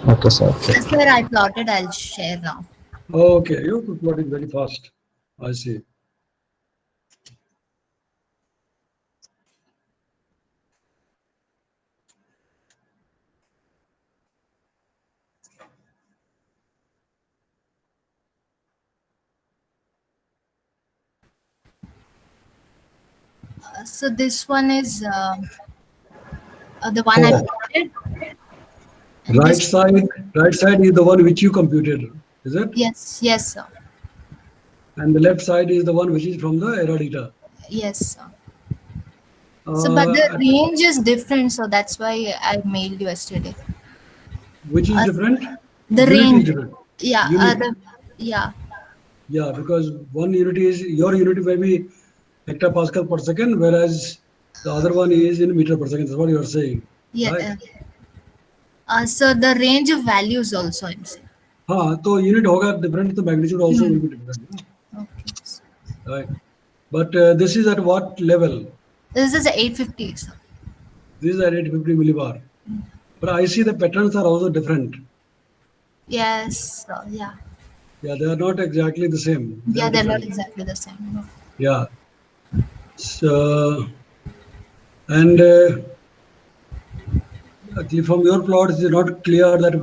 Okay, sir. Okay. That's where I plotted. I'll share now. Okay, you plotting very fast. I see. So this one is the one I Oh, plotted, and right this. side, right side is the one which you computed, is it? Yes, yes, sir. And the left side is the one which is from the Eradita. Yes, sir. So, but the At range is different, so that's why I mailed you yesterday. which is Uh, different? the Unit is range, different. yeah, Unit. yeah, Yeah, because one unit is your unit may be hectopascal per second, whereas the other one is in meter per second. That's what you are saying, yeah. right? So the range of values also I'm saying. हाँ, तो unit होगा different, the magnitude also will Hmm. be different, Okay. right? But this is at what level? This is 850. Sir. This is at 850 millibar. But I see the patterns are also different. Yes. Yeah. Yeah, they are not exactly the same. They are Yeah, they're not different. exactly the same. No. Yeah. So, and actually from your plot, it is not clear that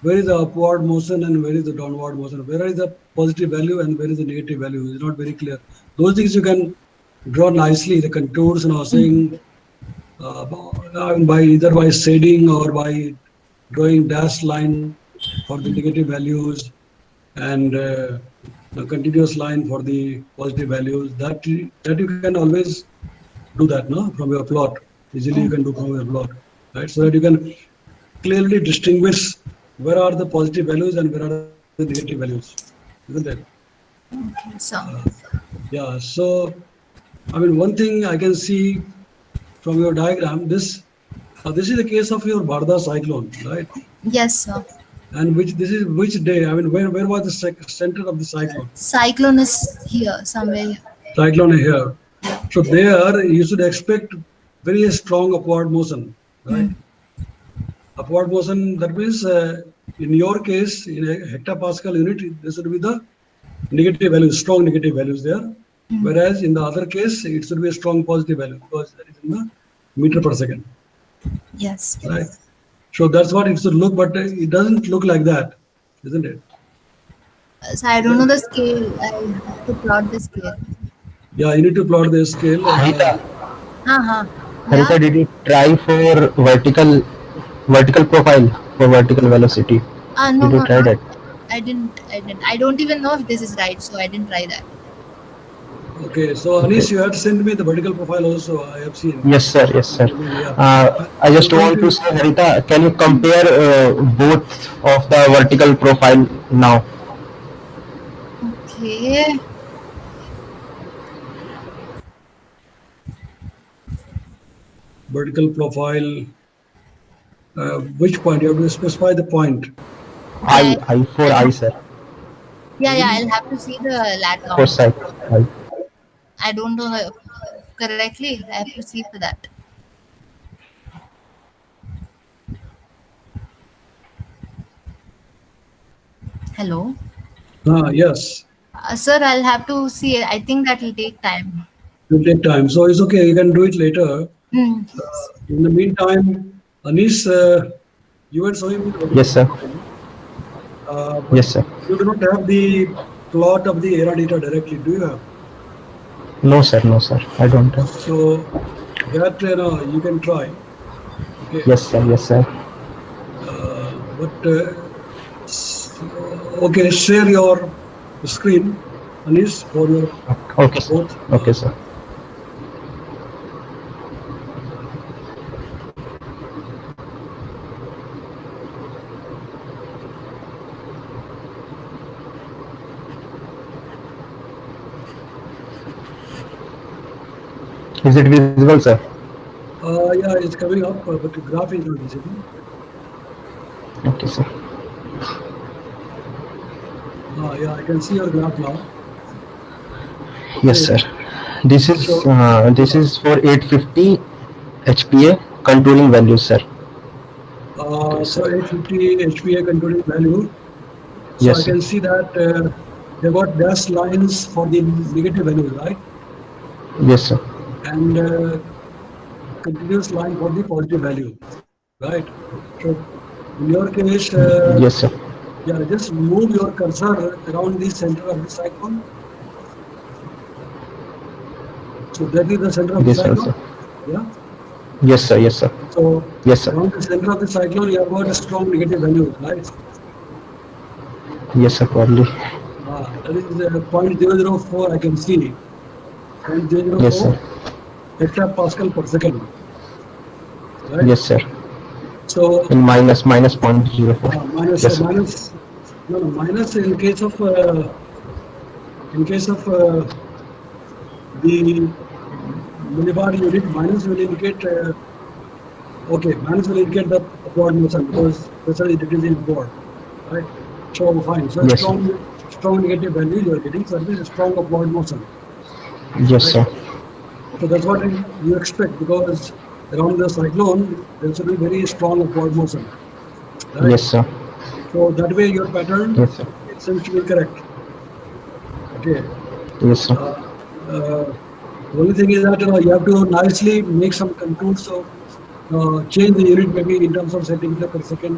where is the upward motion and where is the downward motion. Where is the positive value and where is the negative value? It's not very clear. Those things you can draw nicely. The contours and saying by either by shading or by drawing dashed line for the negative values and a continuous line for the positive values. That you can always do that, no, from your plot. Easily you Oh, can do from your plot, right? So that you can clearly distinguish where are the positive values and where are the negative values, isn't it? okay. So, Yeah. So I mean, one thing I can see from your diagram, this is the case of your Bharda cyclone, right? yes, sir. And which this is which day? I mean, where was the center of the cyclone? Cyclone is here, somewhere here. Cyclone here. So there you should expect very strong upward motion, right? Hmm. Upward motion, that means in your case, in a hectopascal unit, there should be the negative values, strong negative values there. Whereas in the other case, it should be a strong positive value because that is in the meter per second, Yes. right? So that's what it should look, but it doesn't look like that, isn't it? So I don't know the scale. I have to plot the scale. Yeah, you need to plot the scale. Harita, Uh-huh. Yeah. Harita, did you try for vertical profile for vertical velocity? No, Did you no, try no. that? I didn't. I didn't. I don't even know if this is right, so I didn't try that. Okay, so Okay. Anish, you had sent me the vertical profile also. I have seen. Yes, sir. Yes, sir. Yeah, I I'm just going want to to. say, Harita, can you compare both of the vertical profile now? Okay. Vertical profile. Which point? You have to specify the point. Yeah. I for I, sir. Yeah. Yeah. I'll have to see the lat For long. side. I. I don't know correctly. I have to see for that. Hello. Yes, Sir, I'll have to see it. I think that will take time. it will take time. So it's okay. You can do it later. Hmm. In the meantime, Anish, you were showing me the vertical Yes, sir. profile, but Yes, sir. you do not have the plot of the error data directly, do you have? No, sir. No, sir. I don't have. So that you can try. Okay, Yes, sir. Yes, sir. but okay, share your screen, Anish, for your Okay, sir. both. Okay, sir. Is it visible, sir? Yeah, it's coming up, but the graph is not visible. Okay, sir. Yeah, I can see your graph now. Yes, sir. Okay, so This is for 850 HPA contouring values, sir. Yes, so sir. 850 HPA continuous value. So Yes, I sir. can see that they got dashed lines for the negative values, right? Yes, sir. And continuous line for the positive value, right? So in your case, Yes, sir. yeah, just move your cursor around the center of the cyclone. So that is the center of the Yes, sir. cyclone. Yeah. Yes, sir. Yes, sir. So Yes, sir. around the center of the cyclone, you have got a strong negative value, right? Yes, sir. Probably. That is 0.004. I can see Yes, sir. 0.004 hectopascal per second, right? Yes, sir. So In minus 0.04. minus Yes, sir. minus no, no, minus in case of the millibar unit, minus will indicate okay, minus will indicate the upward motion because pressure is decreasing upward, right? So fine. So Yes, sir. strong negative value you are getting. So that means a strong upward motion, Yes, right? sir. So that's what you expect because around the cyclone there should be very strong upward motion, right? Yes, sir. So that way your pattern Yes, sir. seems to be correct. Okay. Yes, sir. Uh, uh, the only thing is that you have to nicely make some contours. So change the unit maybe in terms of centimeter per second,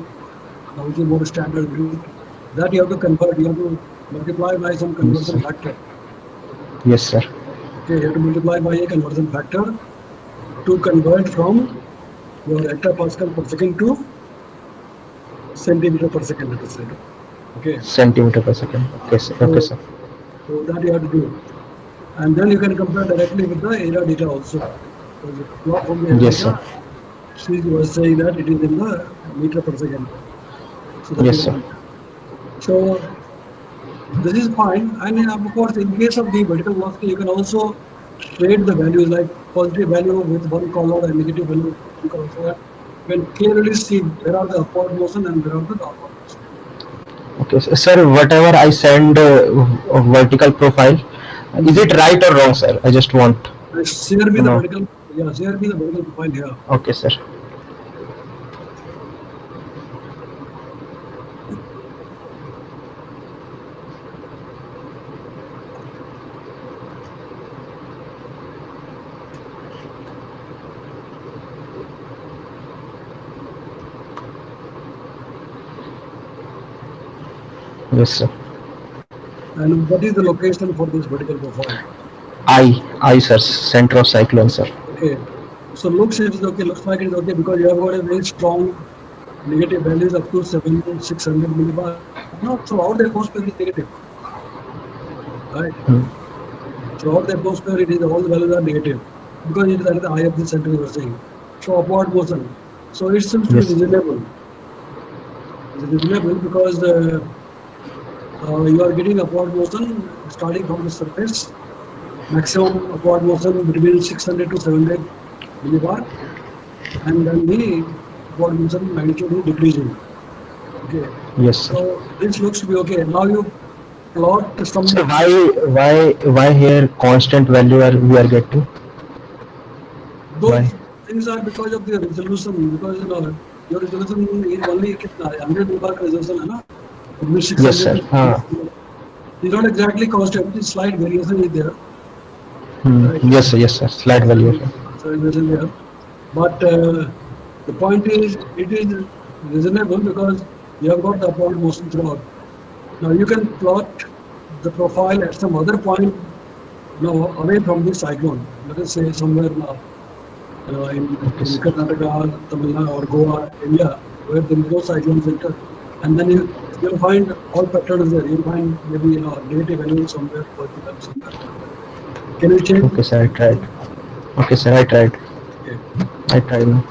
which is more standard unit. That you have to convert. You have to multiply by some Yes, conversion sir. factor. Yes, sir. Okay, you have to multiply by a conversion factor to convert from your hectopascal per second to centimeter per second, let us say. Okay, Centimeter per second. Okay, sir. Okay, so sir. that you have to do, and then you can compare directly with the area data also. Because if you plot from the area Yes, data, sir. she was saying that it is in the meter per second. So that Yes, is sir. one. So this is fine. And of course, in case of the vertical velocity, you can also shade the values like positive value with one color and negative value with one color. So that you can clearly see where are the upward motion and where are the downward motion. Okay, sir. Whatever I send vertical profile, is it right or wrong, sir? I just want Share me to the know. vertical, yeah, share me the vertical profile here. Okay, sir. Yes, sir. And what is the location for this vertical profile? I, sir. Center of cyclone, sir. Okay. So looks it is okay, looks like it is okay because you have got a very strong negative values up to 600 millibar. No, throughout the atmosphere is negative. Right? Hmm. Throughout the atmosphere it is all the values are negative. Because it is at the eye of the center you are saying. So upward motion. So it seems to be Yes. reasonable. It is reasonable because you are getting upward motion starting from the surface. Maximum upward motion between 600 to 700 millibar, and then the upward motion magnitude is decreasing. Okay, Yes, sir. so this looks to be okay. Now you plot some. So why here constant value are we are getting? Why? Those things are because of the resolution. Because your resolution is only 100 millibar resolution, है ना? It means Yes, sir. 600. It's not exactly constant. The slight variation is there. Right. Yes, sir. Yes, sir. Slight value. So it is there. But the point is, it is reasonable because you have got the upward motion throughout. Now you can plot the profile at some other point now away from the cyclone. Let us say somewhere now in Karnataka, Tamil Nadu or Goa area where there is no cyclone center. And then you'll find all patterns there. You'll find maybe negative value somewhere, positive value somewhere. Can you change? Okay, sir. I tried. Okay, sir. I tried. Okay. I tried now.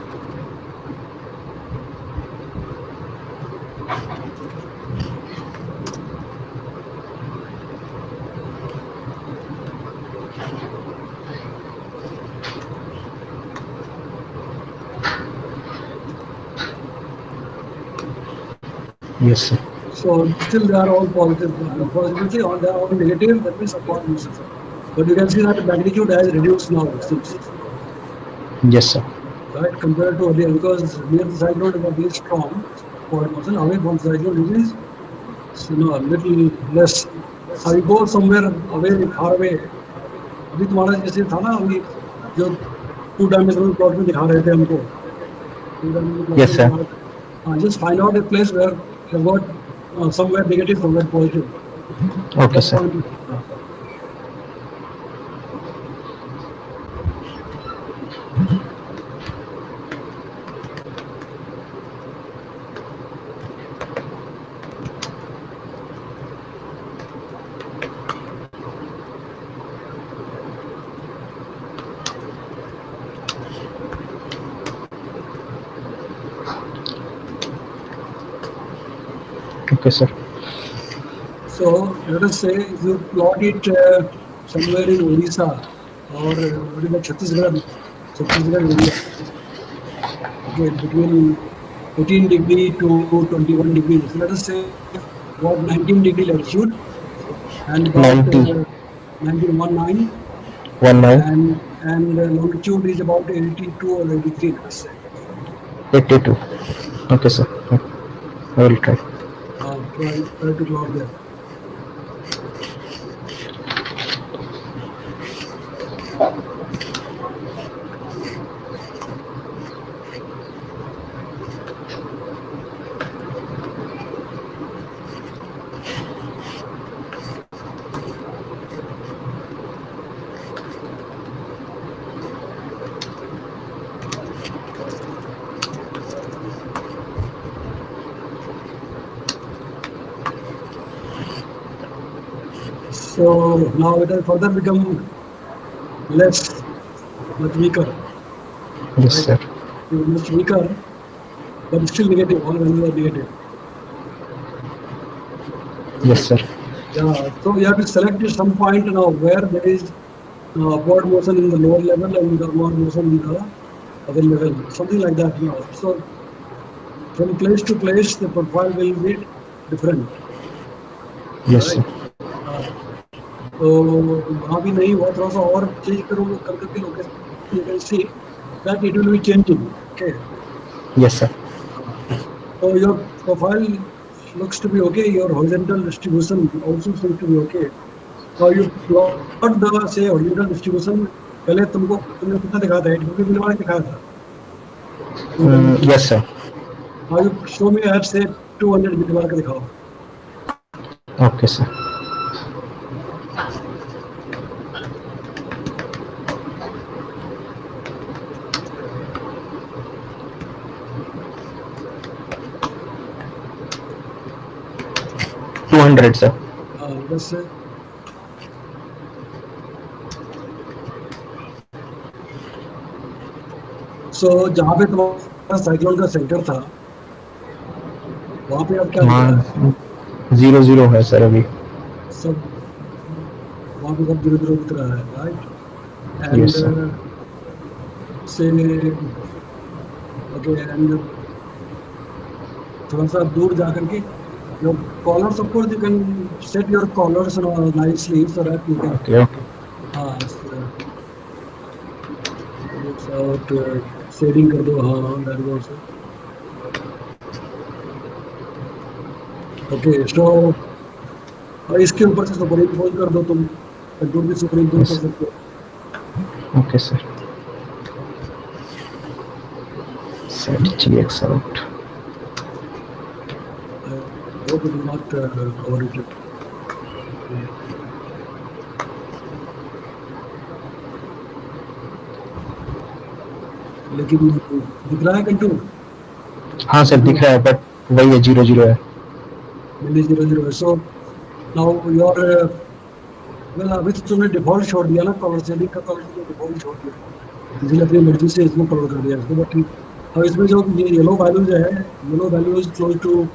Yes, sir. So still they are all positive. Positivity or they are all negative, that means upward motion. But you can see that the magnitude has reduced now, it seems. Yes, sir. right, compared to earlier, because near the cyclone it was very strong forward motion. Away from the cyclone it is, a little less. Now you go somewhere away, far away. अभी तुम्हारा जैसे था ना, अभी जो 2 dimensional plot में दिखा रहे थे हमको, 2 dimensional plot Yes, में sir. दिखा रहे थे. Just find out a place where you've got somewhere negative, somewhere positive. Okay, That sir. point. Okay, sir. So let us say you plot it somewhere in Odisha or what is that, Chhattisgarh area. Okay, between 18 degree to 21 degrees. Let us say about 19 degree latitude and about 90. 19, 19. and longitude is about 82 or 83. Let us say. 82. Okay, sir. I will try. Try to plot there. So now it has further become much weaker. Yes, sir. Much weaker, but still negative. All values are negative. Yes, sir. Yeah. So you have to select some point now where there is upward motion in the lower level and downward motion in the other level. Something like that. So from place to place, the profile will be different. Yes, Right. sir. तो वहाँ भी नहीं हुआ, थोड़ा सा और change करूँगा करके location, you can see that it will be changing. Okay. Yes, sir. So your profile looks to be okay. Your horizontal distribution also seems to be okay. Now you plot the say horizontal distribution. पहले तुमने कितना दिखाया था? 8 degree वाला दिखाया था. Yes, sir. Now you show me at say 200 degree वाला का दिखाओ. Okay, sir. $200, sir. Let's say. So जहाँ पे तुम्हारा साइक्लोन का सेंटर था, वहाँ पे अब क्या दिख रहा है? 0-0 है सर अभी. सब वहाँ पे सब 0-0 दिख रहा है, right? And Yes, sir. say okay, and थोड़ा सा दूर जा करके your collars, of course you can set your collars nicely so that you can Okay. looks out shading कर दो. That is also okay. So इसके ऊपर से सुपरिम्पोज कर दो तुम, कंट्रोल भी सुपरिम्पोज कर सकते हो. Okay, sir. Set GX out. I hope it will not overheat it. लेकिन दिख रहा है कंट्रोल? हाँ सर दिख रहा है, बट वही है 0-0 है. 0-0 है. So now your well अभी तो तुमने डिफॉल्ट छोड़ दिया ना, कलर शेडिंग का कलर डिफॉल्ट छोड़ दिया, इसलिए अपनी मर्जी से इसमें कलर कर दिया इसको. बट अब इसमें जो ये येलो वैल्यूज है, yellow values close to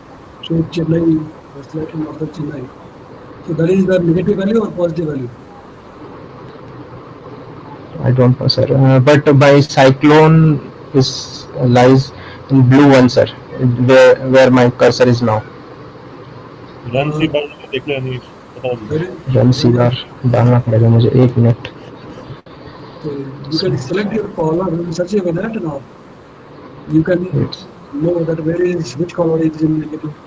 Chennai, slightly north of Chennai. So that is the negative value or positive value? I don't know, sir. But my cyclone is lies in blue one, sir. Where my cursor is now. रन सी बार देख लिया नहीं पता नहीं. Run CR डालना पड़ेगा मुझे, 1 minute. So you can select your color in such a way that now you can Yes. know that which color is in negative mode.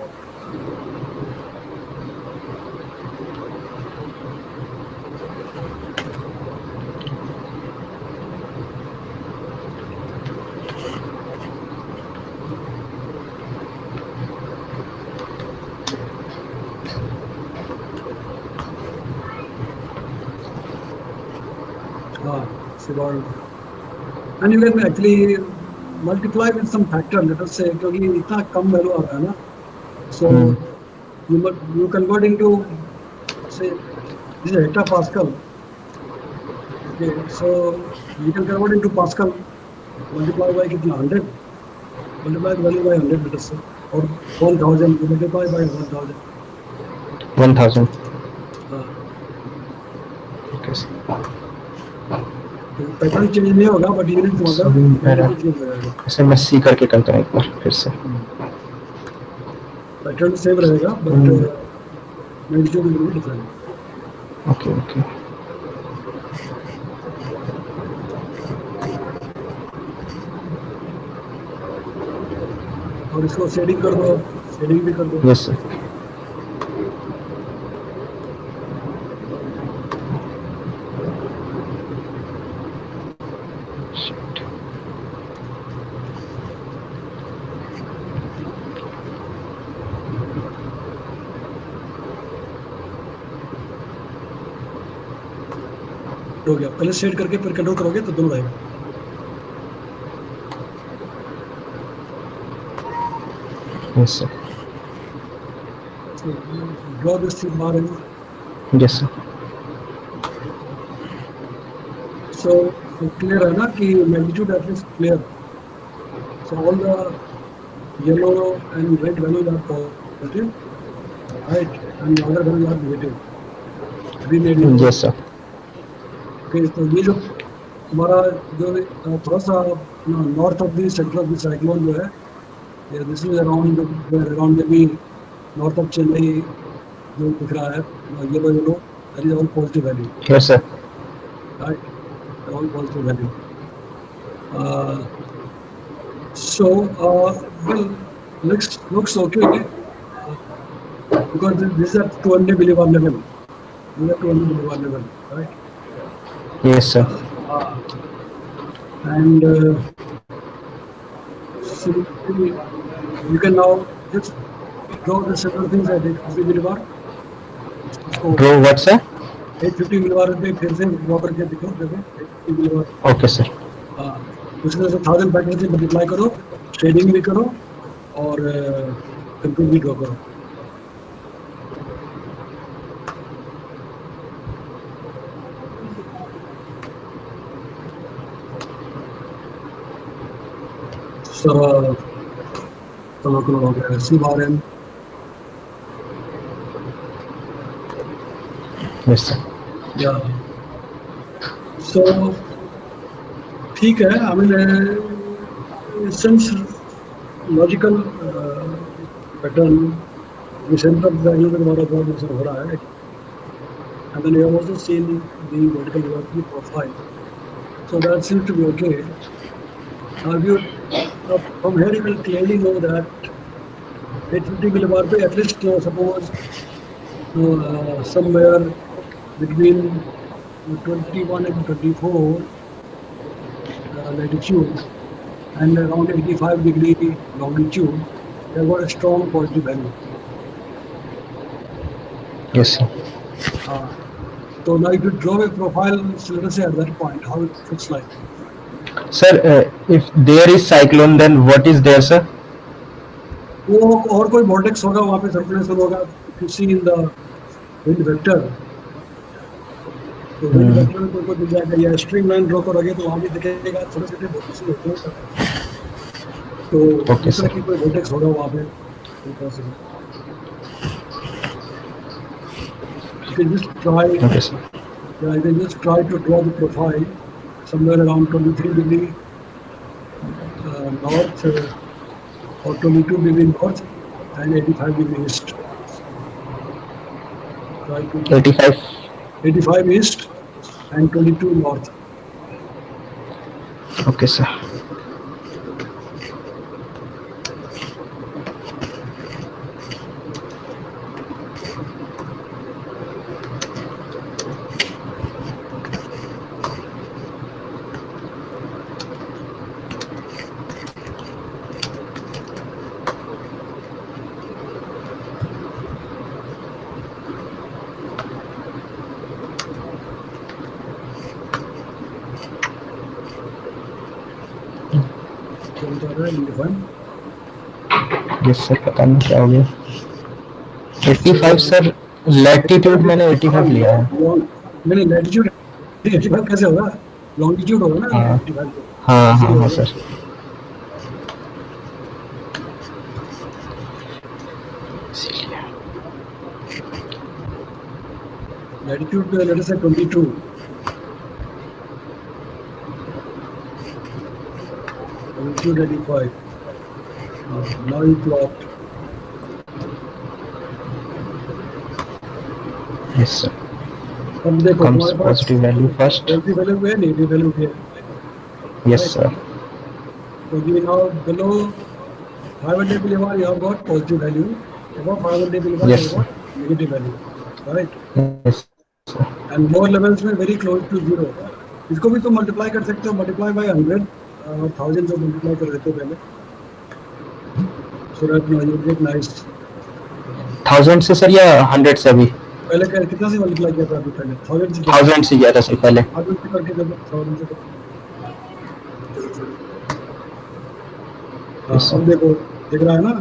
See about, and you can actually multiply with some factor. Let us say क्योंकि इतना कम value आ रहा है ना, so you convert into, say, this is hectopascal. Okay, so you can convert into Pascal, multiply by कितना 100, multiply the value by 100, let us say, or 1000, multiply by 1000. 1000. हाँ, Okay, sir. तो pattern change नहीं होगा, but unit मतलब change हो जाएगा. ऐसे मैं सी करके करता हूँ एक बार फिर से. पैटर्न सेम रहेगा, but magnitude will be different. Okay okay. और इसको शेडिंग कर दो, शेडिंग भी कर दो. Yes sir. हो गया. पहले शेड करके फिर कंट्रोल करोगे तो दोनों रहेगा. Yes sir. So draw this thing bar in. Yes sir. So clear है ना कि magnitude at least clear. So all the yellow and red values are positive, right? And the other values are negative. Green area. Yes sir. Okay, तो ये जो हमारा जो थोड़ा सा north of the centre of the cyclone जो है, this is around may be north of Chennai जो दिख रहा है, yellow yellow, that is all positive value. Yes sir. Right, they're all positive value. So, well, looks okay, because this is at 200 millibar level. This is at 200 millibar level, right? Yes sir. And so you can now just draw the several things at 850 millibar. So draw what sir? 850 millibar पे फिर से draw करके दिखो, देखो 850 millibar. Okay sir. उसमें से 1000 pattern से multiply करो, शेडिंग भी करो और कंट्रोल भी ड्रॉ करो. So हो गया. सी बार एन. Yes sir. या सो ठीक है. I mean since logical pattern centre of value में हमारा बहुत हो रहा है, and then you have also seen the vertical velocity profile, so that seems to be okay. Now if you from here you will clearly know that 850 millibar पे at least suppose somewhere between 21 and 24 latitude and around 85 degree longitude, they have got a strong positive value. Yes sir. So now if you draw a profile, so let us say at that point, how it looks like. Sir, if there is cyclone, then what is there, sir? वो और कोई vortex होगा वहाँ पे, circulation होगा. If you see in the wind vector, तो wind vector में कोई दिख जाएगा, या स्ट्रिंग लाइन ड्रॉ करोगे तो वहाँ भी दिखेगा. छोटे छोटे vortex होते हैं, तो Okay, इस तरह sir. की कोई vortex होगा वहाँ पे. You can just try. Okay, sir. Yeah, you can just try to draw the profile somewhere around 23 degree north or 22 degree north and 85 degree east. Try to 85. 85 east and 22 north. Okay, sir. रहा है define? Yes sir, पता नहीं क्या हो गया। 85 sir, latitude मैंने 85 लिया है। मैंने लैटिट्यूड 85 कैसे होगा? लॉन्गिट्यूड होगा ना हाँ 85 पे। हाँ इसीलिए हाँ हाँ होगा। Sir. Latitude, let us say 22. Longitude 85. Now you plot. Yes sir, अब देखो comes तुम्हारे पास positive value first. Positive value है, नेगेटिव वैल्यू है. Yes sir. So you now below 500 millibar you have got positive value. Above 500 millibar Yes, you have got negative value. Right? Yes sir. And lower levels में very close to zero. इसको भी तुम multiply कर सकते हो, multiply by 100 और 1000 से multiply कर देते हो पहले. So that now you get nice. 1000 से सर या 100 से अभी? पहले कितना से मल्टीप्लाई किया था अभी पहले? 1000 से 1000 से किया था सर पहले। 1000 से करके जब 1000 से Yes, sir. अब देखो दिख रहा है ना,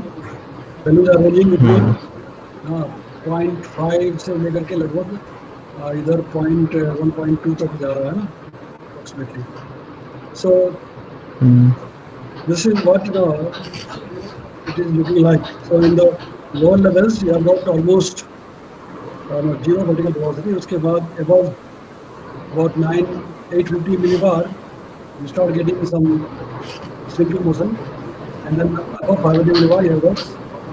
वैल्यूज आर रेंजिंग बिटवीन 0.5 से लेकर के लगभग इधर 1.2 तक जा रहा है ना approximately. So this is what it is looking like. So in the lower levels you have got almost zero vertical velocity. उसके बाद above about 850 millibar you start getting some sinking motion, and then above 500 millibar you have got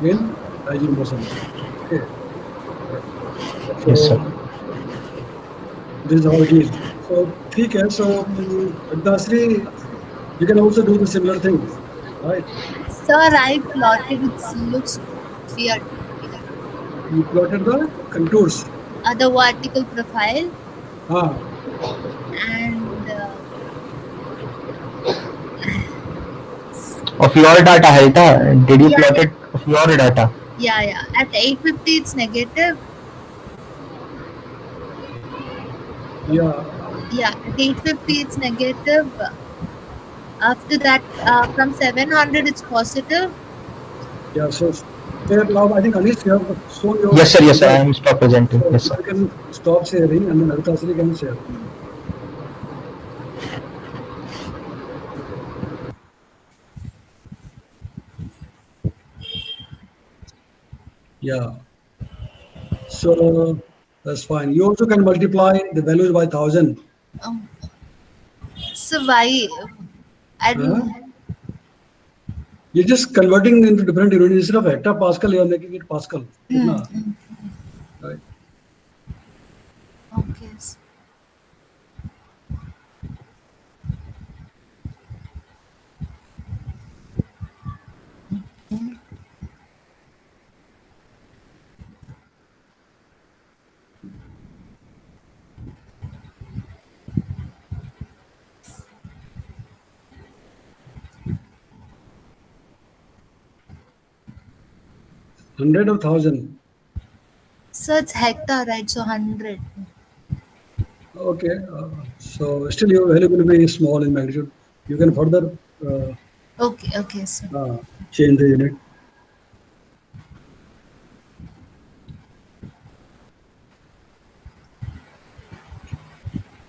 again rising motion. Okay. So Yes, sir. this is how it is. So ठीक है. So Dasri, you can also do the similar thing, right? Sir, I plotted it. Looks weird. You plotted the contours. The vertical profile हाँ. and Of your data है था? Did you Yeah. plot it of your data? yeah. At 850 it's negative. Yeah. Yeah, at 850 it's negative. After that, from 700 it's positive. Yeah. So there now I think Anish you have shown your. Yes sir, yes sir, I am stop presenting. So Yes sir. you can stop sharing and then Aditya can share. Yeah. So that's fine. You also can multiply the values by 1000. So why? I don't. You're just converting into different units. Instead of hectopascal, you're making it Pascal. Kitna? Right. Okay. Hundred or 1000? So it's hectare, right? So 100. Okay. So still your value will be small in magnitude. You can further Okay, so change the unit.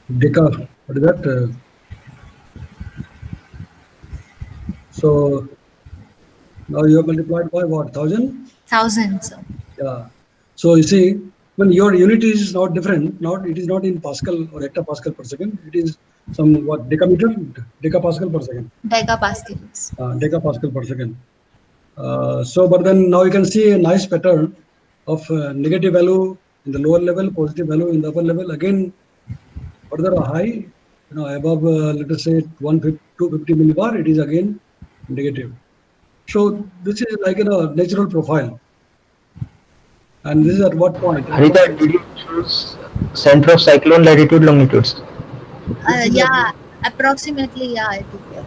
Deca, what is that? So now you have multiplied by what? 1000? 1000. So Yeah. So you see, when your unit is not different, it is not in Pascal or hectopascal per second. It is some what decameter, decapascal per second. megapascals. Decapascal per second. So, but then now you can see a nice pattern of negative value in the lower level, positive value in the upper level. Again, further high, above let us say 250 millibar, it is again negative. So this is like natural profile. And this is at what point? Harita, did you choose center of cyclone, latitude, longitudes? Yeah, approximately. Yeah, I took it.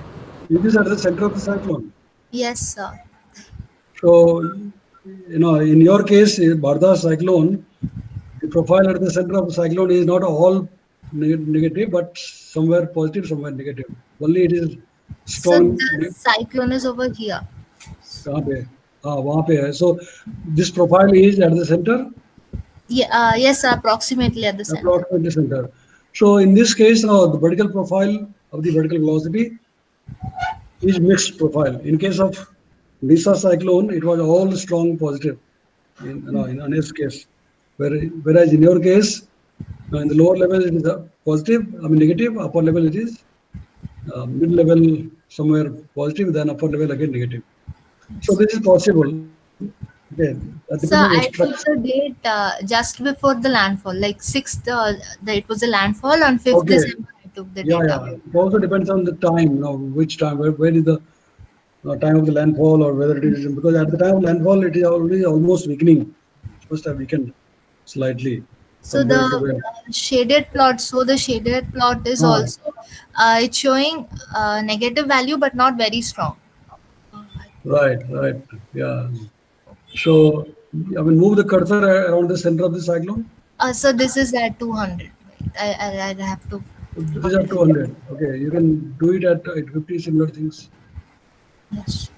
It is at the center of the cyclone. Yes, sir. So, in your case, Bharda cyclone, the profile at the center of the cyclone is not all negative, but somewhere positive, somewhere negative. Only it is So strong. the cyclone is over here. कहाँ पे? हाँ, वहाँ पे है. So this profile is at the center, Yeah, yes, approximately at the center. approximately center. So in this case, now the vertical profile of the vertical velocity is mixed profile. In case of Lisa cyclone, it was all strong positive in Anil's case. Whereas in your case, in the lower level it is positive, I mean negative, upper level it is mid level somewhere positive, then upper level again negative. So this is possible. Okay, that So depends on the I took structure. the date just before the landfall, like 6th, it was a landfall on 5th Okay, December. I took the yeah, data. yeah. It also depends on the time, which time, where is the time of the landfall, or whether it is, because at the time of landfall it is already almost weakening. It must have weakened slightly So the compared to when. shaded plot, so the shaded plot is Ah, also, it's showing negative value but not very strong. right, yeah. So, I mean, move the cursor around the center of the cyclone. So this is at 200. Wait, I have to. These are 200. Okay, you can do it at 50, similar things. Yes.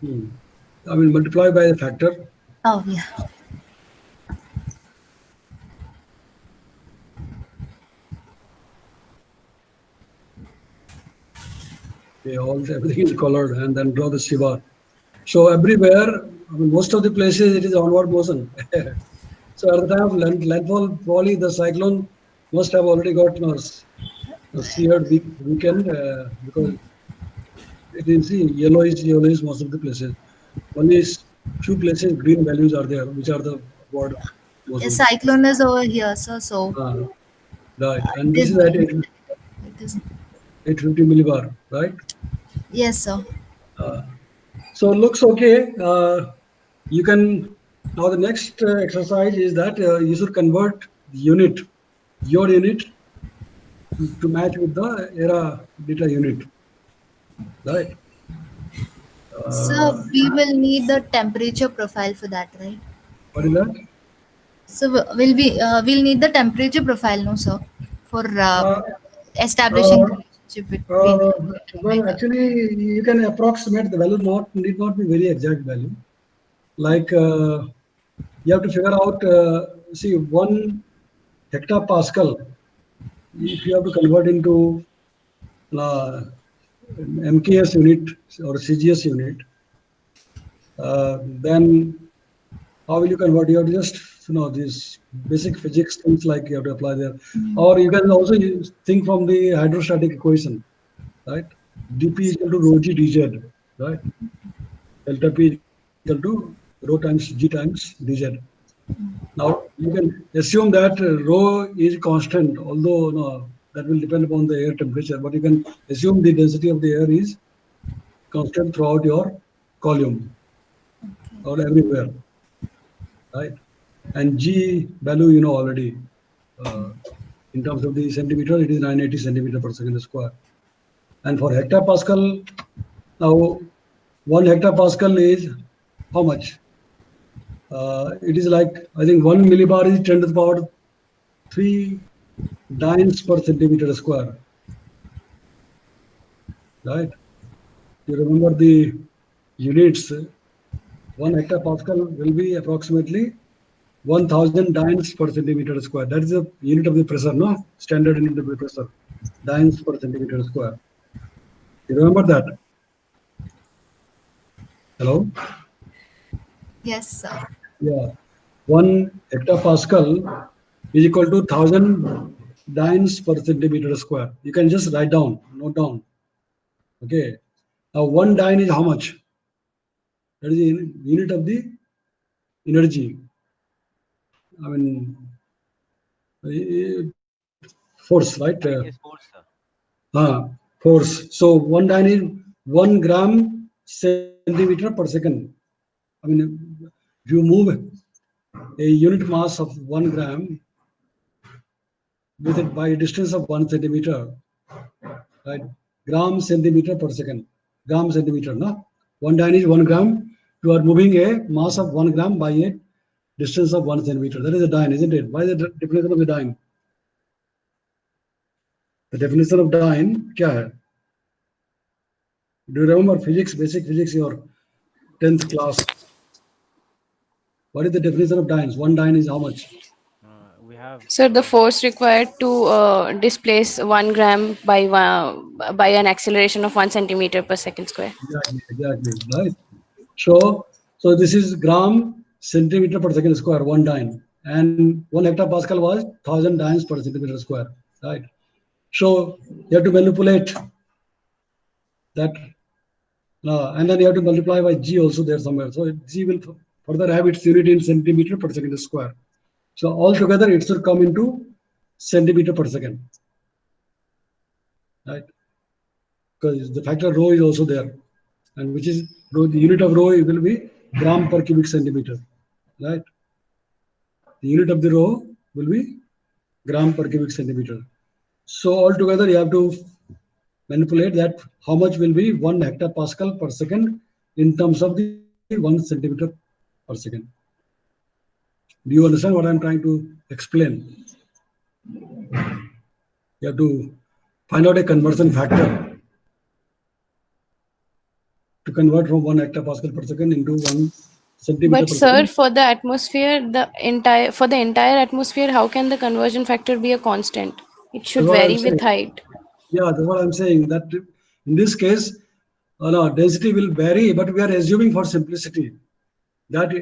I mean, multiply by a factor. Oh yeah. Okay, everything is colored, and then draw the C-bar. So everywhere, I mean, most of the places it is onward motion. So at the time of landfall, probably the cyclone must have already got seared weekend because it is yellowish most of the places. Only few places green values are there, which are the upward A motion. cyclone is over here, so Uh, right, and it this is is at it is 850 millibar, right? yes, sir. Uh, so looks okay. You can now the next exercise is that you should convert the unit, your unit, to match with the ERA data unit, right? So Uh, we will need the temperature profile for that, right? what is that? So we'll need the temperature profile, no, sir, for Uh, establishing uh, the relationship between well, omega. actually, you can approximate the value. Need not be very exact value. Like you have to figure out. See, 1 hectopascal. If you have to convert into uh, MKS unit or CGS unit, then how will you convert? You have to just these basic physics things like you have to apply there, or you can also think from the hydrostatic equation, right? dP is equal to rho g dz, right? Delta P is equal to rho times g times dz. Now you can assume that rho is constant, although that will depend upon the air temperature, but you can assume the density of the air is constant throughout your column or everywhere, right? And G value already. In terms of the centimeter, it is 980 centimeter per second square. And for hectopascal, now 1 hectopascal is how much? It is like, I think 1 millibar is 10 to the power 3 dynes per centimeter square, right? You remember the units. 1 hectopascal will be approximately 1000 dynes per centimeter square. That is the unit of the pressure, no? Standard unit of the pressure. Dynes per centimeter square. You remember that? Hello? Yes, sir. Yeah. 1 hectopascal is equal to 1000 dynes per centimeter square. You can just write down, note down. Okay. Now, 1 dyne is how much? That is the unit of the energy. I mean, force, right? I guess force, sir. force. So one dyne is 1 gram centimeter per second. I mean, if you move a unit mass of 1 gram with it by a distance of 1 centimeter, right? Gram centimeter per second. Gram centimeter, no? One dyne is 1 gram. You are moving a mass of 1 gram by a distance of 1 centimeter. That is a dyne, isn't it? Why is the definition of a dyne? The definition of dyne, kya hai? Do you remember physics, basic physics, your 10th class? What is the definition of dynes? One dyne is how much? We have Sir, the force required to displace 1 gram by an acceleration of 1 centimeter per second square. Exactly, right? So this is gram centimeter per second square, one dyne, and 1 hectopascal was 1000 dynes per centimeter square, right? So you have to manipulate that, and then you have to multiply by g also there somewhere. So g will further have its unit in centimeter per second square. So altogether it should come into centimeter per second, right? Because the factor rho is also there, and which is rho, the unit of rho will be gram per cubic centimeter, right? The unit of the rho will be gram per cubic centimeter. So altogether you have to manipulate that how much will be 1 hectopascal per second in terms of the 1 centimeter per second. Do you understand what I'm trying to explain? You have to find out a conversion factor to convert from 1 hectopascal per second into 1 centimeter But per sir, second. for the atmosphere, for the entire atmosphere, how can the conversion factor be a constant? It should That's what I'm vary with saying. height. Yeah, that's what I'm saying. That in this case, no, density will vary, but we are assuming for simplicity that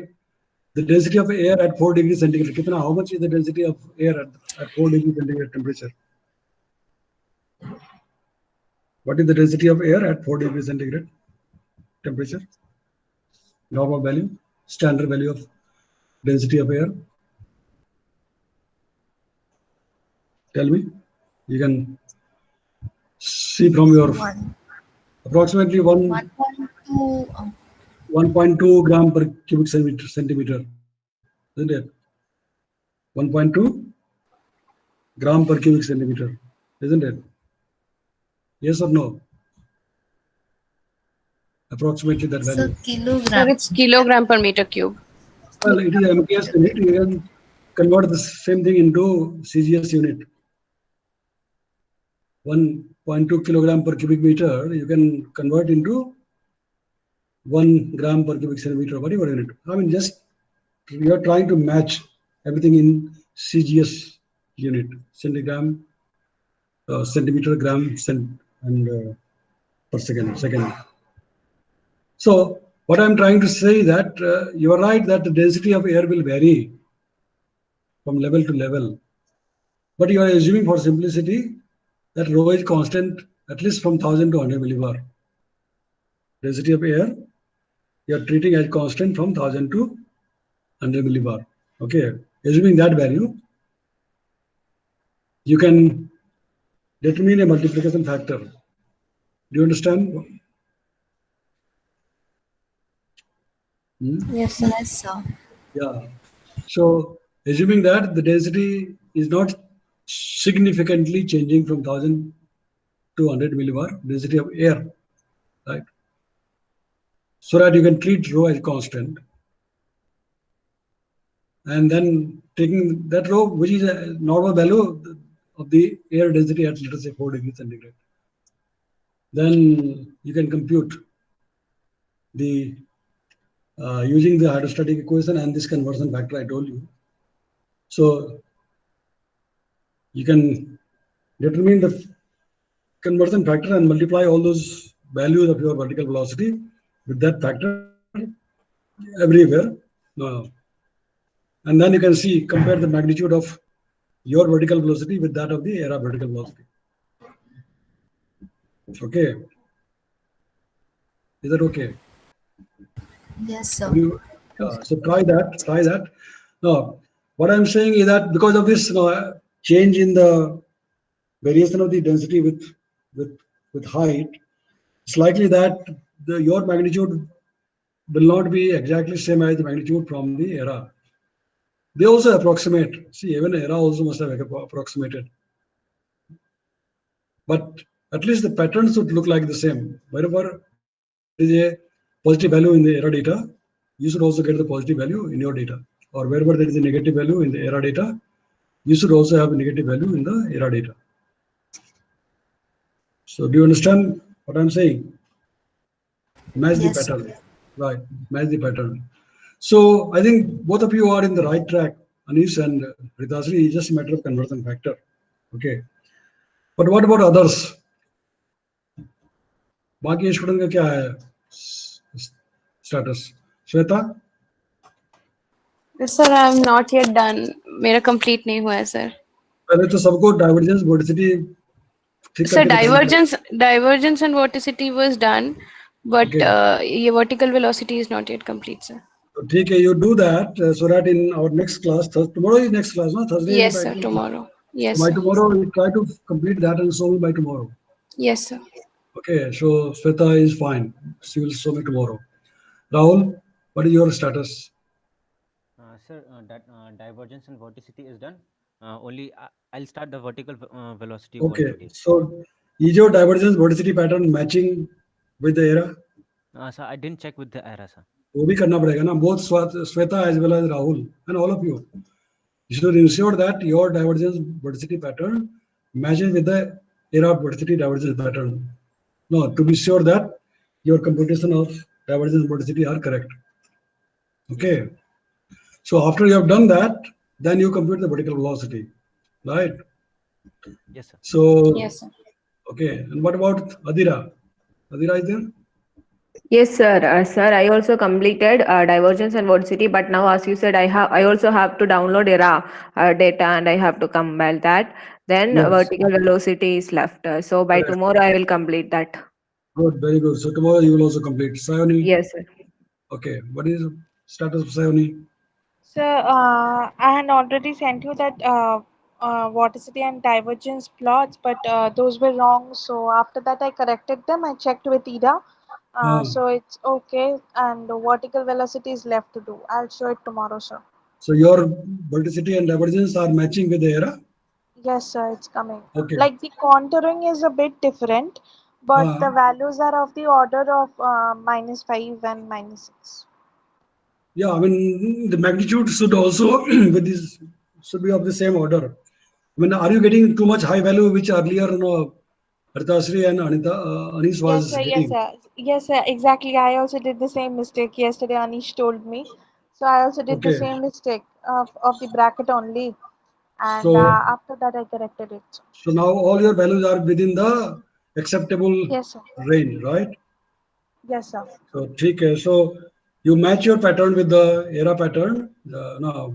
the density of air at 4 degrees centigrade. Kitna, how much is the density of air at 4 degrees centigrade temperature? What is the density of air at 4 degrees centigrade temperature? Normal value, standard value of density of air. Tell me. You can see from your approximately 1.2. 1.2 gram per cubic centimeter, isn't it? 1.2 gram per cubic centimeter, isn't it? Yes or no? Approximately that So value. Sir, kilogram. it's kilogram per meter cube. Well, it is MKS unit. You can convert the same thing into CGS unit. 1.2 kilogram per cubic meter, you can convert into 1 gram per cubic centimeter, whatever unit. I mean, just you are trying to match everything in CGS unit, centigram, centimeter, gram, and per second. So what I'm trying to say that you are right that the density of air will vary from level to level, but you are assuming for simplicity that rho is constant at least from 1000 to 100 millibar. Density of air you are treating as constant from 1000 to 100 millibar. Okay, assuming that value, you can determine a multiplication factor. Do you understand? Yes, sir. Yes, sir. Yeah. So assuming that the density is not significantly changing from 1000 to 100 millibar, density of air, right? So that you can treat rho as constant. And then taking that rho, which is a normal value of the air density at, let us say, 4 degrees centigrade. Then you can compute the using the hydrostatic equation and this conversion factor I told you. So you can determine the conversion factor and multiply all those values of your vertical velocity with that factor everywhere. And then you can see, compare the magnitude of your vertical velocity with that of the air of vertical velocity. Okay. Is that okay? Yes, sir. So try that. Now, what I'm saying is that because of this change in the variation of the density with with height, it's likely that your magnitude will not be exactly same as the magnitude from the ERA. They also approximate. See, even ERA also must have approximated. But at least the patterns would look like the same. Wherever there is a positive value in the ERA data, you should also get the positive value in your data. Or wherever there is a negative value in the ERA data, you should also have a negative value in the ERA data. So do you understand what I'm saying? Match the Yes. pattern. Right, match the pattern. So I think both of you are in the right track, Anish and Ritasri. It's just a matter of conversion factor. Okay. But what about others? बाकी student का क्या है status? Shweta? Sir, I am not yet done. मेरा complete नहीं हुआ है sir. पहले तो सबको डाइवर्जेंस वर्टिसिटी ठीक Sir, करके दिखाना divergence and vorticity was done, but Okay. ये vertical velocity is not yet complete, sir. तो ठीक है, you do that so that in our next class, tomorrow is next class, no? Thursday Yes, is sir. back. Tomorrow. Yes, By sir. tomorrow, we try to complete that and show me by tomorrow. Yes, sir. Okay, so Sweta is fine. She will show me tomorrow. Rahul, what is your status? Sir, that divergence and vorticity is done. Only I'll start the vertical velocity one Okay, today. so is your divergence vorticity pattern matching with the ERA? Sir, I didn't check with the ERA, sir. वो भी करना पड़ेगा ना, both Sweta as well as Rahul and all of you. You should ensure that your divergence vorticity pattern matches with the ERA vorticity divergence pattern. No, to be sure that your computation of divergence vorticity are correct. Okay. So after you have done that, then you compute the vertical velocity, right? Yes, sir. So, Yes, sir. okay. And what about Adira? Adira is there? Yes, sir. Sir, I also completed divergence and vorticity, but now, as you said, I also have to download ERA data and I have to compile that. Then Yes. vertical velocity is left. So by Correct. tomorrow, I will complete that. Good, very good. So tomorrow you will also complete. Sayoni? Yes, sir. Okay. What is status of Sayoni? Sir, I had already sent you that vorticity and divergence plots, but those were wrong. So after that, I corrected them. I checked with ERA. So it's okay, and the vertical velocity is left to do. I'll show it tomorrow, sir. So your vorticity and divergence are matching with the ERA? Yes, sir, it's coming. Okay. Like the contouring is a bit different, but the values are of the order of -5 and -6. Yeah, I mean the magnitude should also with this should be of the same order. I mean, are you getting too much high value, which earlier, Aritasri and Anish Yes, was sir. Yes, getting? sir. Yes, sir. Exactly. I also did the same mistake yesterday. Anish told me, so I also did the Okay. same mistake of the bracket only, and So, after that I corrected it. so now all your values are within the acceptable Yes, sir. range, right? Yes, sir. So, okay. So you match your pattern with the ERA pattern, now,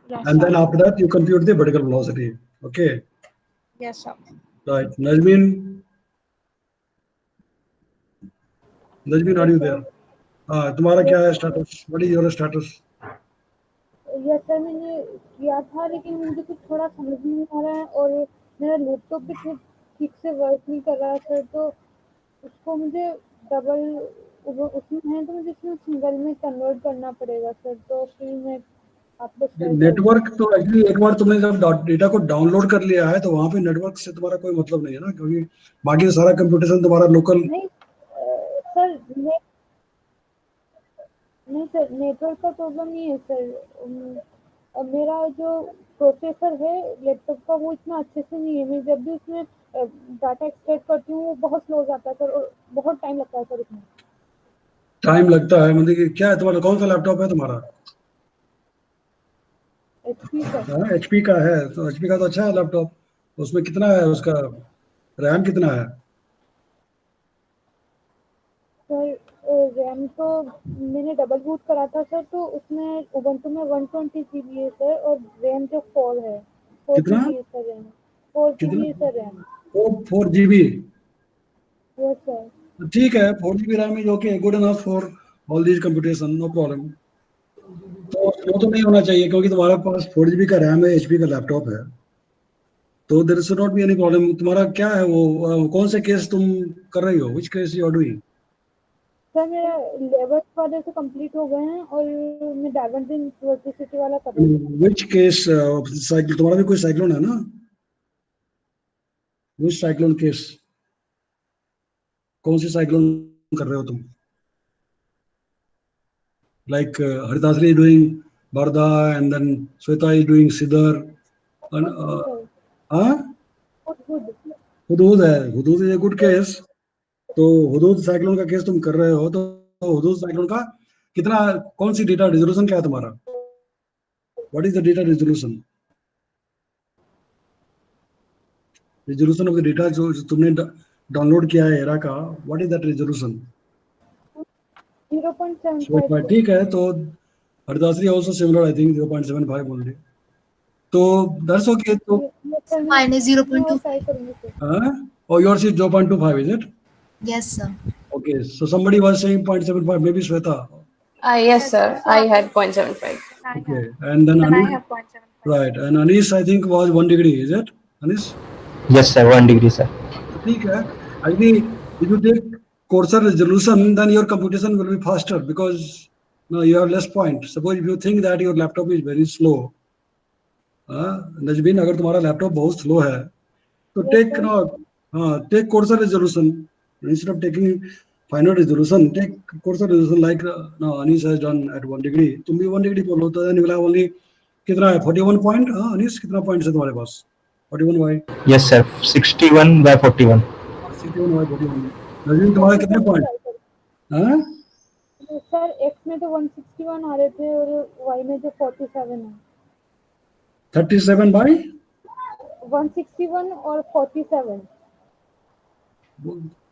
Yes, and sir. then after that you compute the vertical velocity. Okay. Yes, sir. Right. Najmin, are you there? तुम्हारा क्या है status? What is your status? Yes sir, मैंने किया था लेकिन मुझे कुछ थोड़ा समझ नहीं आ रहा है और मेरा लैपटॉप भी ठीक से वर्क नहीं कर रहा है सर, तो उसको मुझे डबल उसमें है तो मुझे इसमें सिंगल में कन्वर्ट करना पड़ेगा सर, तो फिर मैं आपको नेटवर्क तो एक्चुअली एक बार तुमने जब डेटा को डाउनलोड कर लिया है तो वहां पे नेटवर्क से तुम्हारा कोई मतलब नहीं है ना, क्योंकि बाकी सारा कंप्यूटेशन तुम्हारा लोकल नहीं सर, नहीं सर, नेटवर्क का प्रॉब्लम नहीं है सर। मेरा जो प्रोसेसर है लैपटॉप का वो इतना अच्छे से नहीं है। मैं जब भी उसमें डाटा एक्सट्रैक्ट करती हूँ वो बहुत स्लो जाता है सर और बहुत टाइम लगता है सर उसमें। टाइम लगता है मतलब कि क्या है तुम्हारा, कौन सा लैपटॉप है तुम्हारा? HP का। HP का है तो HP का तो अच्छा है लैपटॉप। उसमें कितना है, उसका रैम कितना है? सर रैम तो मैंने डबल बूट करा था सर, तो उसमें उबंटू में 120 GB है सर और रैम जो 4 है 4 कितना? GB है सर रैम, 4 GB है sir RAM. 4 GB। Yes sir. ठीक है, 4 GB RAM is okay, good enough for all these computation, no problem. तो वो तो नहीं होना चाहिए क्योंकि तुम्हारे पास 4 GB का रैम है, HP का लैपटॉप है। तो there should not be any problem. तुम्हारा क्या है वो कौन से केस तुम कर रही हो? Which case you are doing? Sir मेरा लेवल वाले से कंप्लीट हो गए हैं और मैं डाइवर्जेंस वर्टिसिटी वाला कर रही हूँ। Which case cyclone? तुम्हारा भी कोई साइक्लोन है ना? Which cyclone case? कौन सी साइक्लोन कर रहे हो तुम? Like Haritasri is doing Barda and then Sweta is doing Sidar. And, huh? हुदूद है। हुदूद इज ए गुड केस। तो हुदूद साइक्लोन का केस तुम कर रहे हो, तो हुदूद साइक्लोन का कितना, कौन सी डेटा रिजोल्यूशन क्या है तुम्हारा? What is the data resolution? Resolution of the data जो तुमने डाउनलोड किया है एरा का, व्हाट इज दैट रिजोल्यूशन? 0.75। ठीक है, तो हरिदासरी also similar, I think 0.75 only. तो दैट्स ओके। तो Mine is 0.2. or yours is 0.25, is it? Yes, sir. Okay, so somebody was saying 0.75, maybe Sweta. Yes, sir. I had 0.75. Okay, and then And I Anis, have 0.75. right, and Anis I think was 1 degree, is it? Anis? Yes, sir. 1 degree, sir. ठीक है। Actually, if you take coarser resolution, then your computation will be faster because now you have less point. Suppose if you think that your laptop is very slow, नजबीन अगर तुम्हारा laptop बहुत slow है, तो take coarser resolution instead of taking final resolution. Take coarser resolution like now Anis has done at 1 degree. तुम भी 1 degree बोलो तो then you will have only कितना है 41 point? Anis कितना points है तुम्हारे पास? 41 by? Yes, sir. 61 by 41. 61 by 41. नजबीन तुम्हारे कितने point? हाँ? सर एक्स में तो 161 आ रहे थे और वाई में तो 47 है। 37 by? 161 और 47।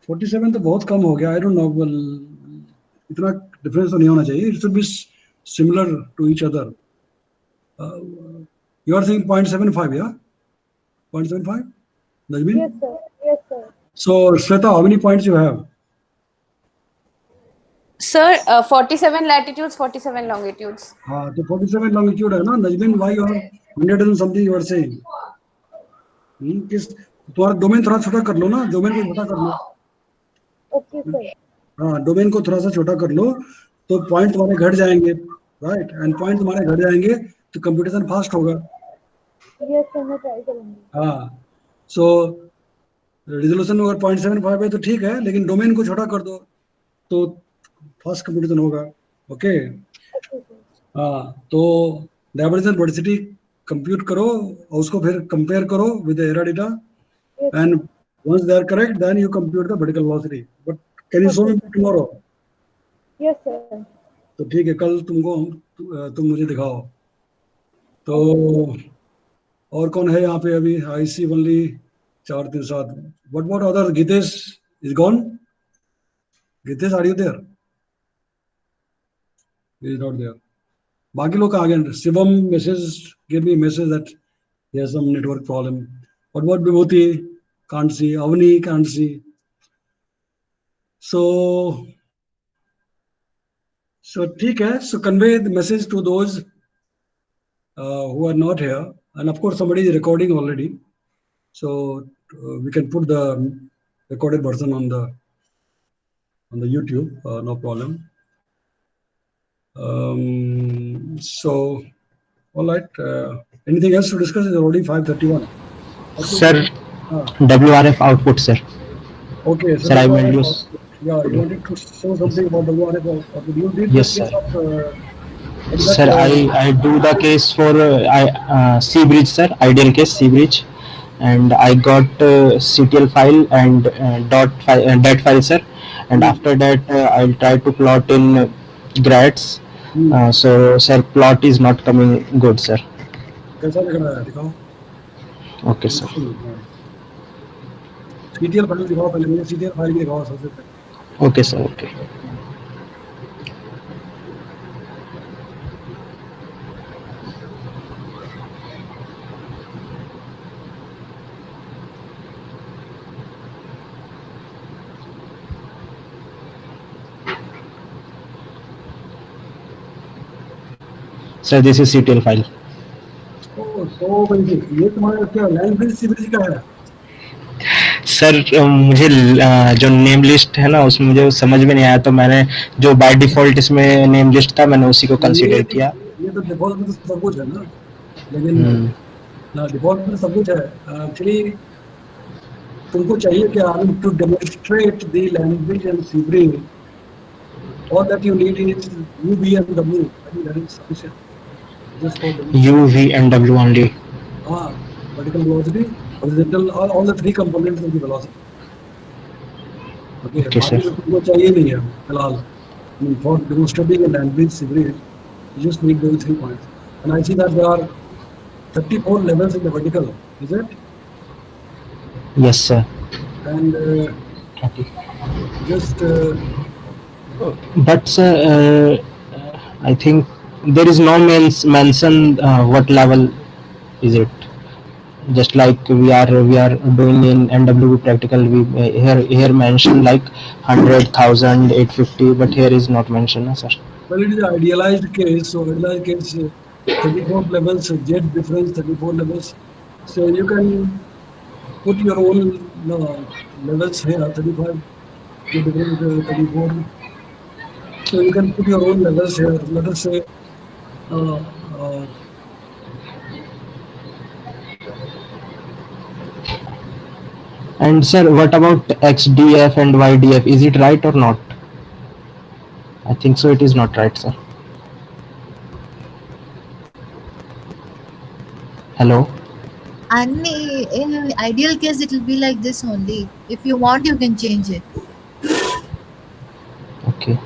47 तो बहुत कम हो गया। आई डोंट नो, इतना डिफरेंस तो नहीं होना चाहिए। It should be similar to each other. You are saying 0.75, या 0.75? Najmeen? Yes sir, yes sir. So Shweta, how many points you have? Sir, 47 latitudes, 47 longitudes. हाँ, तो 47 longitude है ना। Najmeen, why you have 100 and something you are saying? किस तुम्हारा domain थोड़ा छोटा कर लो ना, डोमेन को छोटा कर लो। Okay sir. हाँ, डोमेन को थोड़ा सा छोटा कर लो तो पॉइंट तुम्हारे घट जाएंगे, राइट? एंड पॉइंट तुम्हारे घट जाएंगे तो कंप्यूटेशन फास्ट होगा। यस सर, मैं ट्राई करूंगी। हाँ, सो रिजोल्यूशन अगर 0.75 है तो ठीक है, लेकिन डोमेन को छोटा कर दो तो फास्ट कंप्यूटेशन होगा। ओके, हाँ, तो डाइवर्जेंस वर्टिसिटी कंप्यूट करो और उसको फिर कंपेयर करो with the error data, and once they are correct then you compute the vertical velocity. But can you show me tomorrow? Yes sir. तो ठीक है, कल तुम मुझे दिखाओ। तो और कौन है यहाँ पे अभी? आई सी only 4 3 7। what other? Gitesh is gone? Gitesh, are you there? He is not there. बाकी लोग कहाँ गए? Shivam message gave me message that he has some network problem. What about Vibhuti? Can't see. Avani can't see. So ठीक है, so convey the message to those who are not here, and of course somebody is recording already, so we can put the recorded version on the YouTube, no problem. So all right, anything else to discuss? It's already 5:31. Sir, WRF output, sir. Okay, Sir, I will use. Yeah, you wanted to show something about WRF output. You did Yes, the sir. case of, Sir, I do the case for Seabridge, sir, ideal case Seabridge, and I got CTL file and dat file, sir, and after that I'll try to plot in grads. So sir, plot is not coming good, sir. कैसा लग रहा है? दिखाओ। Okay, sir. CTL file दिखाओ पहले, मुझे CTL file भी दिखाओ सबसे पहले। Okay, sir. Okay. Sir, this is CTL file. Oh, ओ भाई ये तुम्हारा क्या लैंड ब्रिज सी ब्रिज का है? सर मुझे जो नेम लिस्ट है ना उसमें मुझे समझ में नहीं आया, तो मैंने जो बाय डिफॉल्ट इसमें नेम लिस्ट था मैंने उसी को कंसीडर किया। ये तो डिफॉल्ट में तो सब कुछ है ना, लेकिन डिफॉल्ट में सब कुछ है। एक्चुअली तुमको चाहिए क्या, to demonstrate the language and sewerage, all that you need is UV and W. I think that is sufficient. Just for UV and W only. Vertical velocity, horizontal, all the three components of the velocity. Okay, Okay, sir. तुमको चाहिए नहीं है फिलहाल। I mean, for demonstrating a language severage, you just need those 3 points. And I see that there are 34 levels in the vertical, is it? Yes, sir. And just But sir, I think there is no mention what level is it. Just like we are doing in NWB practical, we here mentioned like 100,000, 850, but here is not mentioned, sir. well, it is an idealized case. So idealized case, 34 levels, jet difference, 34 levels. So you can put your own levels here, 35, jet difference, 34. So you can put your own levels here. Let us say And sir, what about XDF and YDF? Is it right or not? I think so. It is not right, sir. Hello. And in ideal case, it will be like this only. If you want, you can change it. Okay.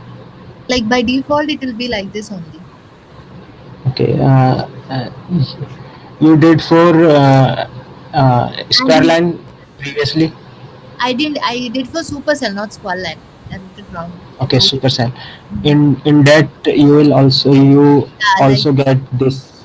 Like by default, it will be like this only. Okay. You did for square line previously. I did for supercell, not square line. I did it wrong. Okay, supercell. In that you will also get this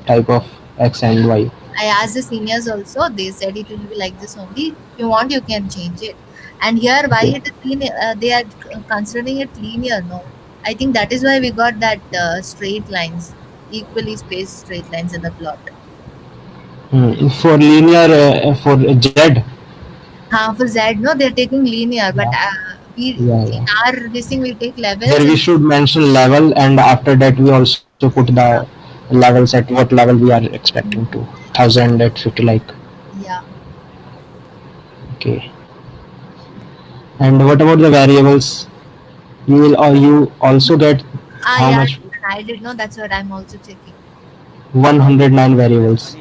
type of X and Y. I asked the seniors also. They said it will be like this only. If you want, you can change it. And here, why it is linear? They are considering it linear. No, I think that is why we got that straight lines, equally spaced straight lines in the plot. For linear, for Z. For Z, no, they're taking linear, but in our this thing we take levels. Here we should mention level, and after that we also put the levels at what level we are expecting to 1000 at 50 like. Yeah. Okay. And what about the variables? You also get how much? I did know. That's what I'm also checking. 109 variables.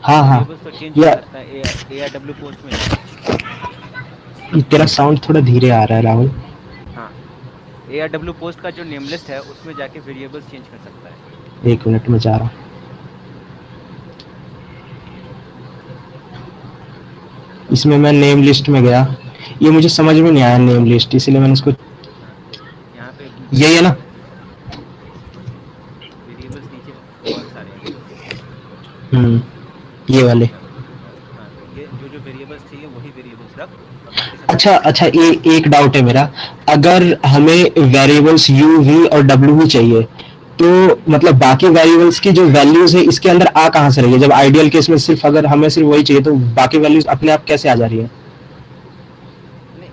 हाँ या ARW post में तेरा sound थोड़ा धीरे आ रहा है राहुल। हाँ, ARW post का जो नेम लिस्ट है उसमें जाके वेरिएबल्स चेंज कर सकता है। 1 मिनट में जा रहा हूँ। इसमें मैं नेम लिस्ट में गया, ये मुझे समझ में नहीं आया नेम लिस्ट, इसीलिए मैंने इसको यहाँ पे यही है ना, वेरिएबल्स नीचे बहुत सारे हैं। ये वाले। ये जो वेरिएबल्स चाहिए वही वेरिएबल्स रख। अच्छा एक डाउट है मेरा, अगर हमें वेरिएबल्स u, v और w ही चाहिए तो मतलब बाकी वेरिएबल्स की जो वैल्यूज है इसके अंदर आ कहाँ से रही है? जब आइडियल केस में सिर्फ अगर हमें सिर्फ वही चाहिए तो बाकी वैल्यूज अपने आप कैसे आ जा रही है? नहीं,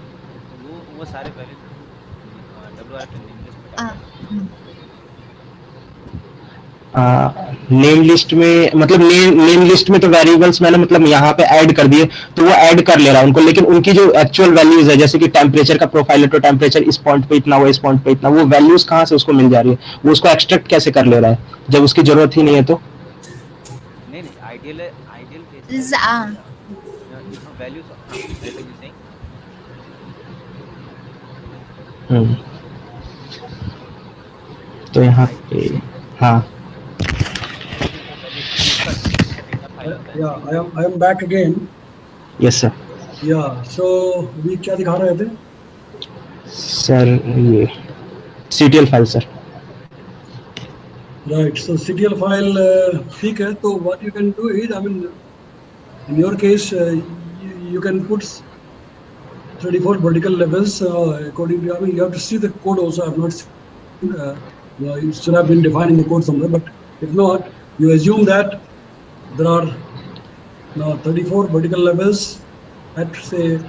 वो सारे वैल्यूज WR के नेम लिस्ट में नेम लिस्ट में मतलब नेम लिस्ट में तो वेरिएबल्स मैंने मतलब यहाँ पे ऐड कर दिए तो वो ऐड कर ले रहा है उनको, लेकिन उनकी जो एक्चुअल वैल्यूज है जैसे कि टेम्परेचर का प्रोफाइल है तो टेम्परेचर इस पॉइंट पे इतना, वो इस पॉइंट पे इतना, वो वैल्यूज कहाँ से उसको मिल जा रही है? वो उसको एक्सट्रैक्ट कैसे कर ले रहा है जब उसकी जरूरत ही नहीं है? तो नहीं आइडियल केस वैल्यूज तो यहाँ पे हाँ I am back again. Yes sir. Yeah, so we क्या दिखा रहे थे? सर ये CTL file sir. Right, so CTL file ठीक है, तो what you can do is, I mean, in your case, you can put 34 vertical levels according to, I mean, you have to see the code also. I have not seen, it should have been defined in the code somewhere, but if not, you assume that there are now 34 vertical levels at say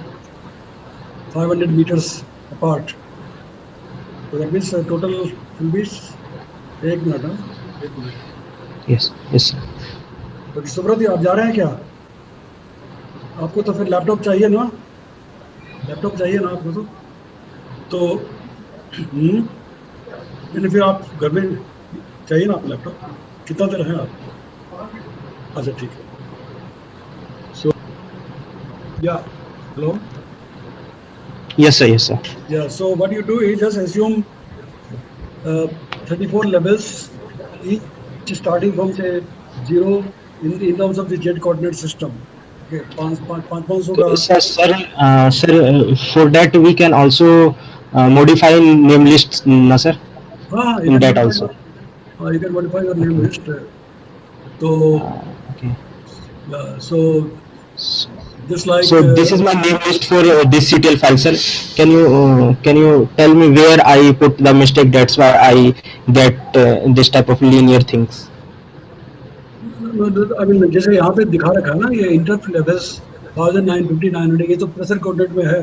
500 meters apart. So that means total will be 1 minute, huh? 1 minute. Yes, yes sir. तो सुब्रत जी आप जा रहे हैं क्या? आपको तो फिर laptop चाहिए ना? लैपटॉप चाहिए ना आपको तो यानी फिर आप घर में चाहिए ना आपको लैपटॉप? कितना देर है आप? अच्छा ठीक है. So yeah, hello. Yes sir, yes sir. Yeah, so what you do is just assume 34 levels, each starting from say 0 in terms of the jet coordinate system. Okay, 500 का. Sir, for that we can also modify name lists, na sir? हाँ, In that also. You can modify your name list. So, Okay. so just like. So this is my name list for this CTL file, sir. Can you tell me where I put the mistake? That's why I get this type of linear things. I mean, जैसे यहाँ पे दिखा रखा है ना ये interrupt levels 1950 900 ये तो pressure coordinate में है.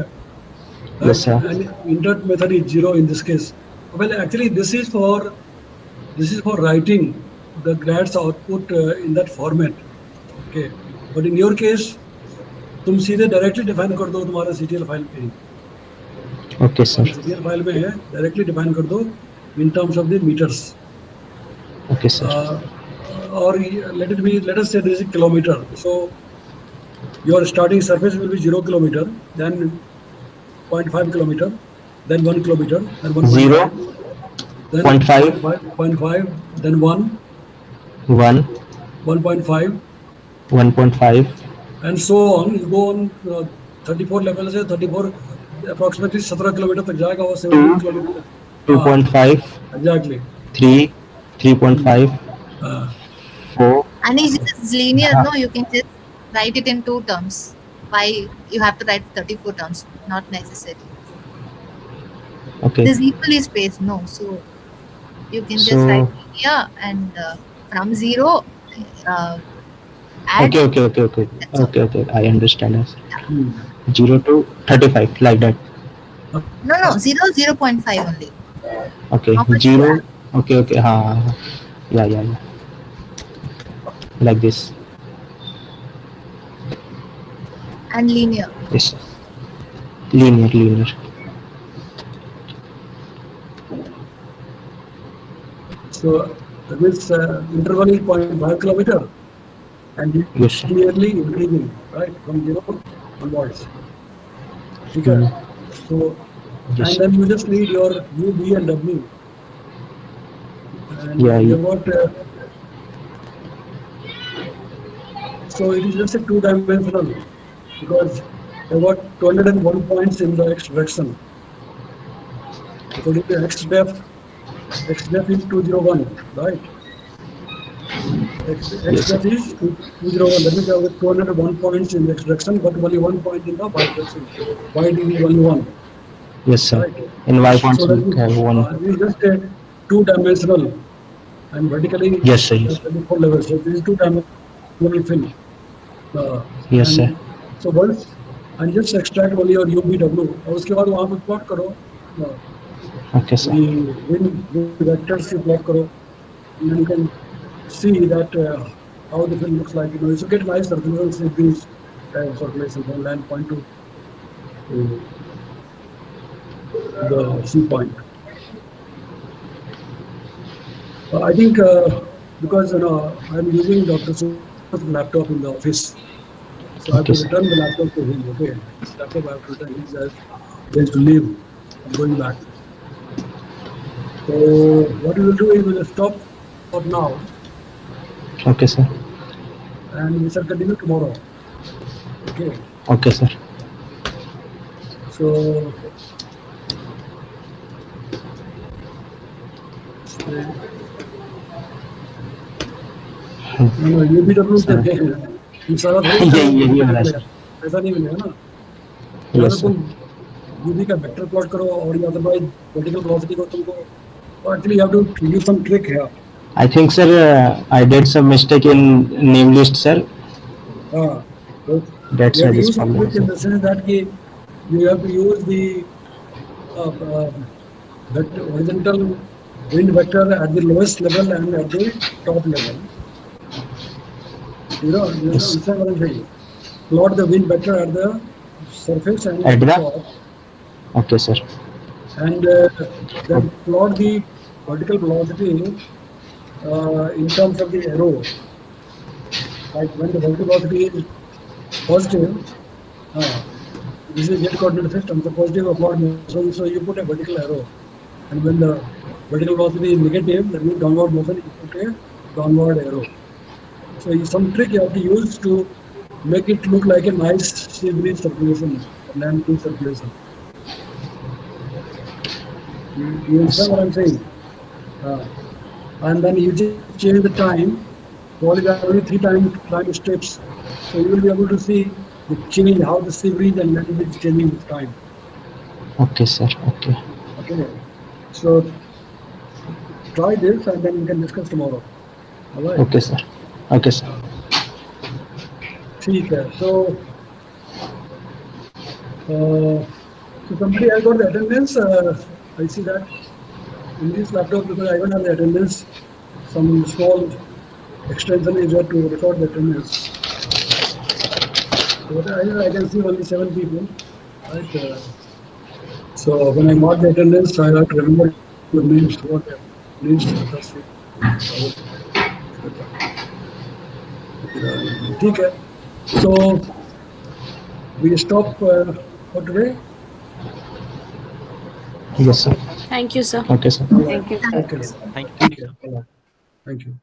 Yes sir. And interrupt method is 0 in this case. Well, actually this is for writing the GRADS output in that format. Okay, but in your case तुम सीधे directly define कर दो तुम्हारा CTL file पे. Okay sir. CTL file में है directly define कर दो in terms of the meters. Okay sir. Or let us say this is kilometer. So your starting surface will be 0 kilometer, then 0.5 kilometer, then 1 kilometer, then 1.5, 0, then 0.5, 0.5, then 1, 1, 1.5, 1.5, and so on. You go on 34 levels है 34 approximately 17 kilometer तक जाएगा वो 17 kilometer. 2.5, Exactly. 3, 3.5, 4. And it's just linear, no? You can just write it in 2 terms. Why you have to write 34 terms? Not necessary. Okay. This equally spaced, no? So you can just So- write linear and from 0 add. Okay. I understand. Yes. 0 to 35 like that. No, 0, 0.5 only. Okay. How much 0. you Okay. Yeah. Like this. And linear. Yes. Sir. Linear. So that means interval is 0.5 kilometer, and Yes, sir. clearly increasing, right, from 0 onwards. Okay. So, Yes. and then you just need your U, V, and W. And Yeah, you got. So it is just a 2-dimensional because I got 201 points in the X direction. According to X depth is 201, right? X depth is 201. That means I have 201 points in the X direction, but only 1 point in the Y direction. Y is only 1. Yes, sir. Right. In Y points So that we have one. it is just a 2-dimensional and vertically. Yes, sir. Yes. 24 levels. So this is 2-dimensional film. Yes, sir. So once and just extract only your UVW और उसके बाद वहाँ पे plot करो. Okay, sir. The wind vectors से plot करो. And then you can see that how the film looks like. You know, you get nice circulations with these circulations from land point to the C point. I think because I'm using Dr. Su's laptop in the office. So I have to Okay, sir. return the laptop to him. Okay, this laptop I have to return. He's going to leave. I'm going back. So what we will do is we will stop for now, Okay, sir. and we shall continue tomorrow. Okay. Okay, sir. So UBW से ये सारा यही वाला है, sir. ऐसा नहीं मिलेगा ना. Yes, अगर sir. तुम UV का वेक्टर प्लॉट करो और अदरवाइज वर्टिकल वेलोसिटी को तुमको actually you have to use some trick here. I think, sir, I did some mistake in name list, sir. So That's you why have to this use some problem trick is in there. the sense that you have to use the that horizontal wind vector at the lowest level and at the top level. You know, Yes. understand what I'm saying? Plot the wind vector at the surface and At at the the top, okay, sir. and then plot the vertical velocity in terms of the arrow. Like when the vertical velocity is positive, this is jet coordinate system. The positive upward motion, so you put a vertical arrow, and when the vertical velocity is negative, that means downward motion, you put a downward arrow. So some trick you have to use to make it look like a nice sea breeze circulation, land breeze circulation. You Yes, understand sir. what I'm saying? And then you just change the time. Probably there are only 3 time steps. So you will be able to see the change, how the sea breeze and land breeze is changing with time. Okay, sir. Okay. Okay. So try this and then we can discuss tomorrow. All right. Okay, sir. Okay, sir. ठीक है. So somebody has got the attendance. I see that in this laptop because I don't have the attendance. Some small extension is there to record the attendance. But I can see only 7 people. Right. So when I mark the attendance, I have to remember your names. What names? That's it. ठीक है. So we stop for today. Yes, sir. Thank you, sir. Okay, sir. Thank you. Okay. Thank you. ठीक है. Thank you.